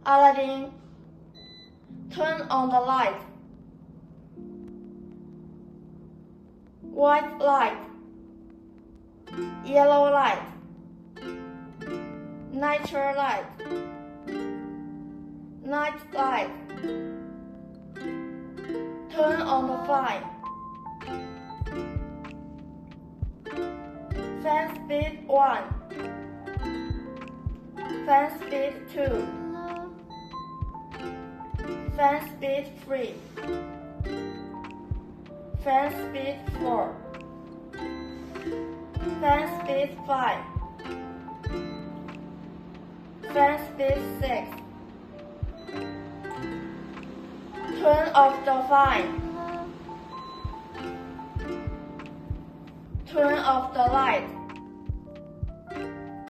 Aladin, turn on the light. White light, yellow light, natural light, night light. Turn on the fan. Fan speed 1. Fan speed 2. Fan speed 3. Fan speed 4. Fan speed 5. Fan speed 6. Turn off the fan. Turn off the light.